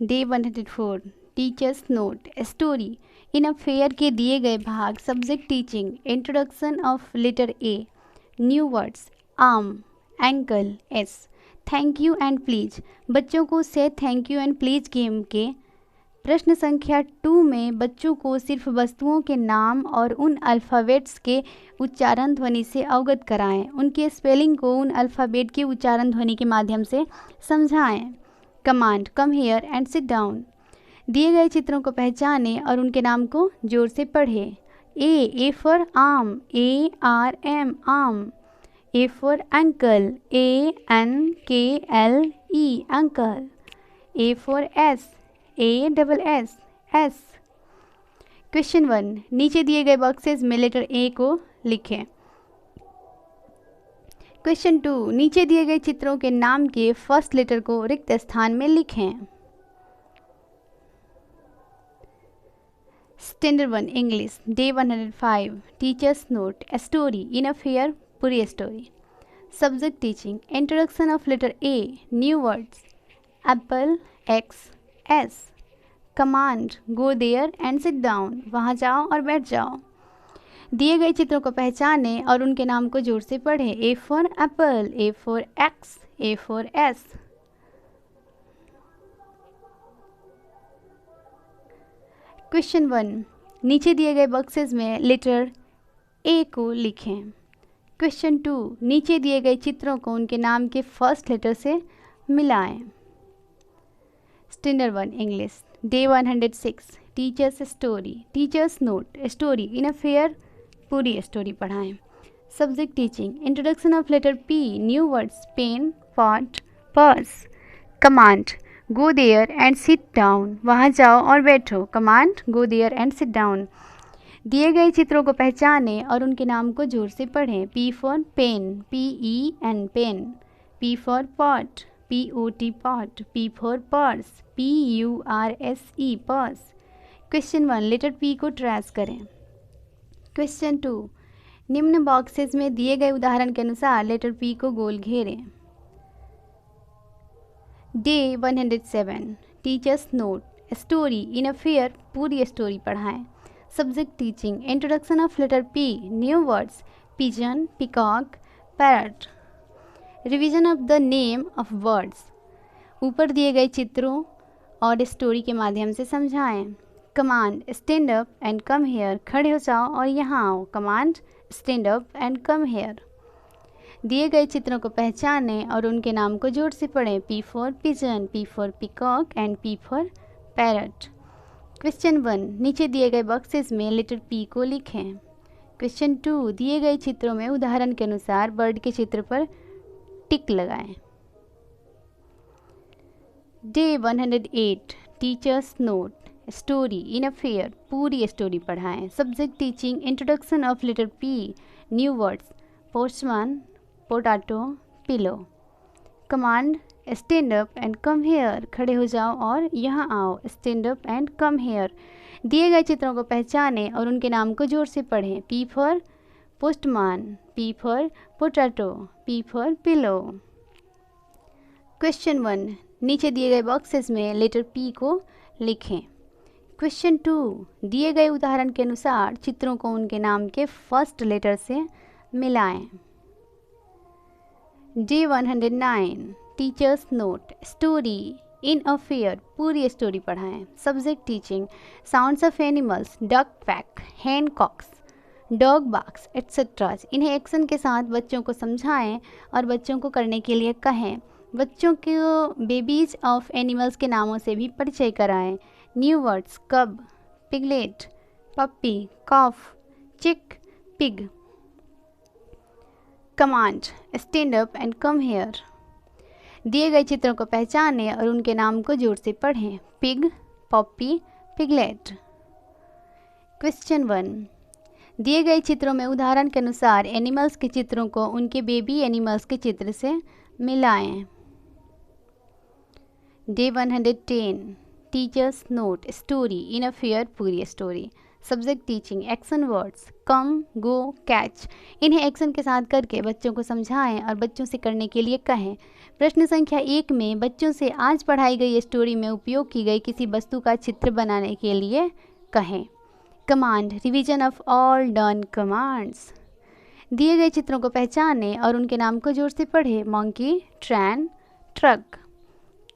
Day 104 teachers note story in affair के दिए गए भाग subject teaching introduction of letter A new words arm ankle S thank you and please. बच्चों को से thank you and please game के प्रश्न संख्या 2 में बच्चों को सिर्फ वस्तुओं के नाम और उन अल्फ़ाबेट्स के उच्चारण ध्वनि से अवगत कराएं। उनके स्पेलिंग को उन अल्फ़ाबेट के उच्चारण ध्वनि के माध्यम से समझाएं। Command come here and sit down. दिए गए चित्रों को पहचानें और उनके नाम को जोर से पढ़ें। A for arm ARM arm. A for uncle ANKLE uncle. A for S ASS। Question 1 नीचे दिए गए बॉक्सेस में लेटर ए को लिखें। क्वेश्चन 2 नीचे दिए गए चित्रों के नाम के फर्स्ट लेटर को रिक्त स्थान में लिखें। Standard 1 English day 105 teachers note story in affair पूरी story. Subject teaching introduction of letter A new words apple X S। Command go there and sit down वहाँ जाओ और बैठ जाओ। दिए गए चित्रों को पहचानें और उनके नाम को जोर से पढ़ें। A for Apple A for X A for S। Question 1 नीचे दिए गए बॉक्सेस में लेटर ए को लिखें। क्वेश्चन 2 नीचे दिए गए चित्रों को उनके नाम के फर्स्ट लेटर से मिलाएं। Standard 1 English day 106 teachers story teachers note story in affair पूरी स्टोरी पढ़ाएं। Subject teaching introduction of letter P new words pen pot purse. Command go there and sit down वहाँ जाओ और बैठो। Command go there and sit down. दिए गए चित्रों को पहचानें और उनके नाम को जोर से पढ़ें। P for pen PEN pen. P for pot POT pot. P for purse PURSE purse. Question 1 letter P को ट्रेस करें। क्वेश्चन 2 निम्न बॉक्सेस में दिए गए उदाहरण के अनुसार लेटर पी को गोल घेरें। Day 107 teachers note story in affair पूरी स्टोरी पढ़ाएं। Subject teaching introduction of letter P new words pigeon peacock parrot. Revision of the name of words ऊपर दिए गए चित्रों और स्टोरी के माध्यम से समझाएं। Command stand up and come here खड़े हो जाओ और यहाँ आओ। Command stand up and come here. दिए गए चित्रों को पहचानें और उनके नाम को जोर से पढ़ें। P for pigeon P for peacock and P for parrot. Question 1 नीचे दिए गए बॉक्सेस में लेटर पी को लिखें। क्वेश्चन 2 दिए गए चित्रों में उदाहरण के अनुसार बर्ड के चित्र पर टिक लगाएं। Day 108 teachers note story in affair पूरी स्टोरी पढ़ाएं। Subject teaching introduction of letter P new words postman potato pillow. Command stand up and come here खड़े हो जाओ और यहाँ आओ। Stand up and come here. दिए गए चित्रों को पहचानें और उनके नाम को जोर से पढ़ें। P for postman P for potato P for pillow. Question 1 नीचे दिए गए बॉक्सेस में लेटर पी को लिखें। क्वेश्चन 2 दिए गए उदाहरण के अनुसार चित्रों को उनके नाम के फर्स्ट लेटर से मिलाएं। Day 109 teachers note story in affair पूरी स्टोरी पढ़ाएं। Subject teaching sounds of animals duck quack hen cocks dog barks et cetera. इन्हें एक्शन के साथ बच्चों को समझाएं और बच्चों को करने के लिए कहें। बच्चों को बेबीज ऑफ एनिमल्स के नामों से भी परिचय कराएं। न्यू वर्ड्स कब पिगलेट पप्पी कॉफ चिक pig. Command stand up and come here. दिए गए चित्रों को पहचानें और उनके नाम को जोर से पढ़ें। पिग पप्पी पिगलेट। क्वेश्चन 1 दिए गए चित्रों में उदाहरण के अनुसार एनिमल्स के चित्रों को उनके बेबी एनिमल्स के चित्र से मिलाएं। Day 110 teachers note story in affair पूरी story. Subject teaching, action words come, go, catch. इन्हें एक्शन के साथ करके बच्चों को समझाएं और बच्चों से करने के लिए कहें। प्रश्न संख्या 1 में बच्चों से आज पढ़ाई गई स्टोरी में उपयोग की गई किसी वस्तु का चित्र बनाने के लिए कहें। Command, revision of all done commands. दिए गए चित्रों को पहचानें और उनके नाम को जोर से पढ़ें। Monkey, train, truck.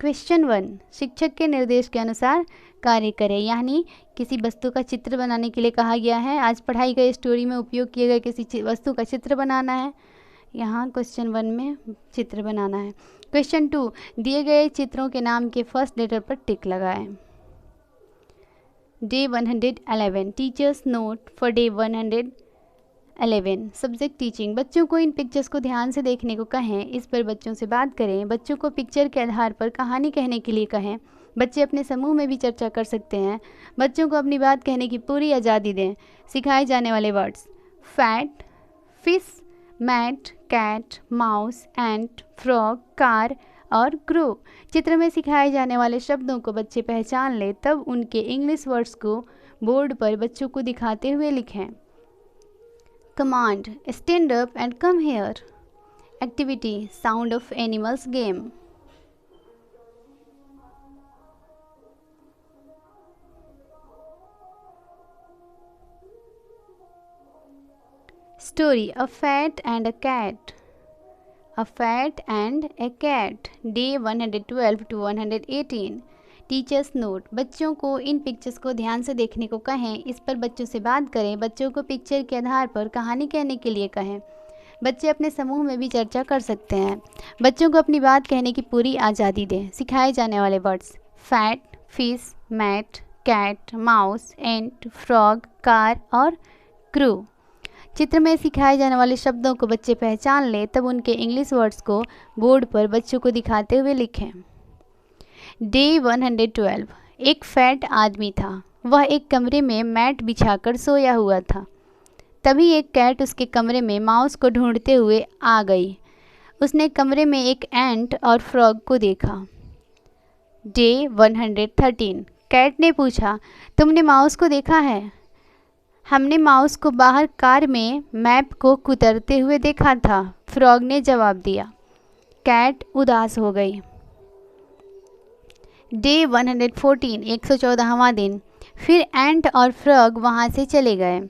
क्वेश्चन 1, शिक्षक के निर्देश के अनुसार कार्य करें। यानी किसी वस्तु का चित्र बनाने के लिए कहा गया है। आज पढ़ाई गई स्टोरी में उपयोग किए गए किसी वस्तु का चित्र बनाना है। यहाँ क्वेश्चन 1 में चित्र बनाना है। क्वेश्चन 2, दिए गए चित्रों के नाम के फर्स्ट लेटर पर टिक लगाएं। Day 111, teachers note for day 111। Subject teaching, बच्चों को इन पिक्चर्स को ध्यान से देखने को कहें। इस पर बच्चों से बात करें। बच्चों को पिक्चर के आधार पर कहानी कहने के लिए कहें। बच्चे अपने समूह में भी चर्चा कर सकते हैं। बच्चों को अपनी बात कहने की पूरी आज़ादी दें। सिखाए जाने वाले words, fat, fish, mat, cat, mouse, ant, frog, car और ग्रो। चित्र में सिखाए जाने वाले शब्दों को बच्चे पहचान ले, तब उनके इंग्लिश वर्ड्स को बोर्ड पर बच्चों को दिखाते हुए लिखें। Command, stand up and come here. Activity, sound of animals game. Story, a fat and a cat. A fat and a cat, day 112 to 118। Teachers note, बच्चों को इन पिक्चर्स को ध्यान से देखने को कहें। इस पर बच्चों से बात करें। बच्चों को पिक्चर के आधार पर कहानी कहने के लिए कहें। बच्चे अपने समूह में भी चर्चा कर सकते हैं। बच्चों को अपनी बात कहने की पूरी आज़ादी दें। सिखाए जाने वाले words, fat, fish, mat, cat, mouse, ant, frog, car और क्रू। चित्र में सिखाए जाने वाले शब्दों को बच्चे पहचान लें, तब उनके इंग्लिश वर्ड्स को बोर्ड पर बच्चों को दिखाते हुए लिखें। डे 112, एक फैट आदमी था। वह एक कमरे में मैट बिछाकर सोया हुआ था। तभी एक कैट उसके कमरे में माउस को ढूंढते हुए आ गई। उसने कमरे में एक एंट और फ्रॉग को देखा। डे 113, कैट ने पूछा, तुमने माउस को देखा है? हमने माउस को बाहर कार में मैप को कुतरते हुए देखा था, फ्रॉग ने जवाब दिया। कैट उदास हो गई। डे 114, 114वां दिन। फिर एंट और फ्रॉग वहाँ से चले गए।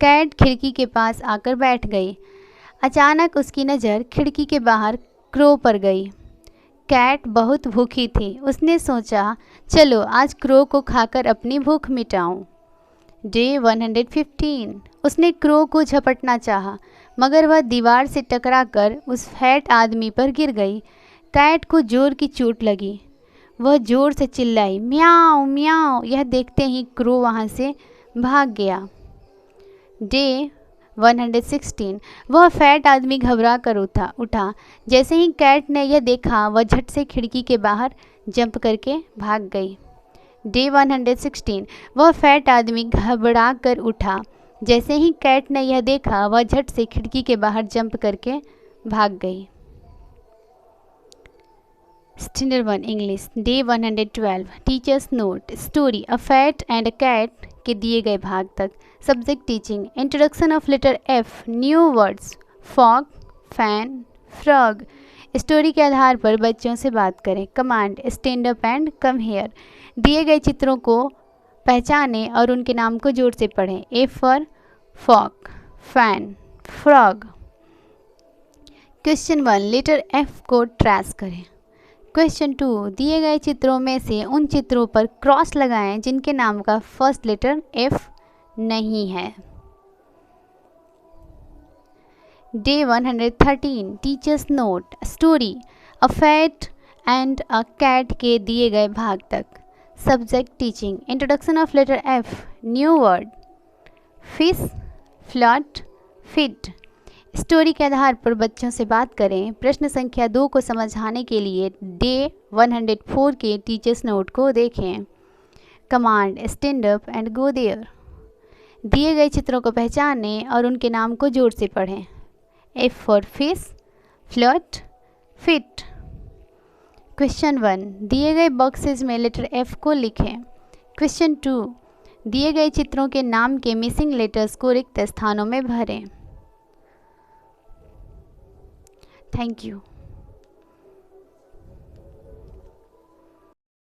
कैट खिड़की के पास आकर बैठ गई। अचानक उसकी नज़र खिड़की के बाहर क्रो पर गई। कैट बहुत भूखी थी। उसने सोचा, चलो आज क्रो को खाकर अपनी भूख मिटाऊं। डे 115, उसने क्रो को झपटना चाहा, मगर वह दीवार से टकराकर उस फैट आदमी पर गिर गई। कैट को जोर की चोट लगी। वह जोर से चिल्लाई, म्याऊ म्याऊ। यह देखते ही क्रो वहाँ से भाग गया। डे 116, वह फैट आदमी घबरा कर उठा। जैसे ही कैट ने यह देखा, वह झट से खिड़की के बाहर जंप करके भाग गई। डे 116, वह फैट आदमी घबरा कर उठा। जैसे ही कैट ने यह देखा, वह झट से खिड़की के बाहर जंप करके भाग गई। Standard 1 English, day 112, teachers note, story, a fat and a cat के दिए गए भाग तक। Subject teaching, introduction of letter F, new words, fog, fan, frog. स्टोरी के आधार पर बच्चों से बात करें। Command, stand up and come here. दिए गए चित्रों को पहचानें और उनके नाम को जोर से पढ़ें। A for fog, fan, frog. Question 1, letter F को ट्रेस करें। क्वेश्चन 2, दिए गए चित्रों में से उन चित्रों पर क्रॉस लगाएं जिनके नाम का फर्स्ट लेटर एफ नहीं है। Day 113, teachers note, story, a fat and a cat के दिए गए भाग तक। Subject teaching, introduction of letter F, new word, fish, flat, fit. स्टोरी के आधार पर बच्चों से बात करें। प्रश्न संख्या 2 को समझाने के लिए डे 104 के टीचर्स नोट को देखें। Command, stand up and go there. दिए गए चित्रों को पहचानें और उनके नाम को जोर से पढ़ें। F for fish, flat, fit. Question 1, दिए गए बॉक्सेस में लेटर एफ को लिखें। क्वेश्चन 2, दिए गए चित्रों के नाम के मिसिंग लेटर्स को रिक्त स्थानों में भरें। Thank you.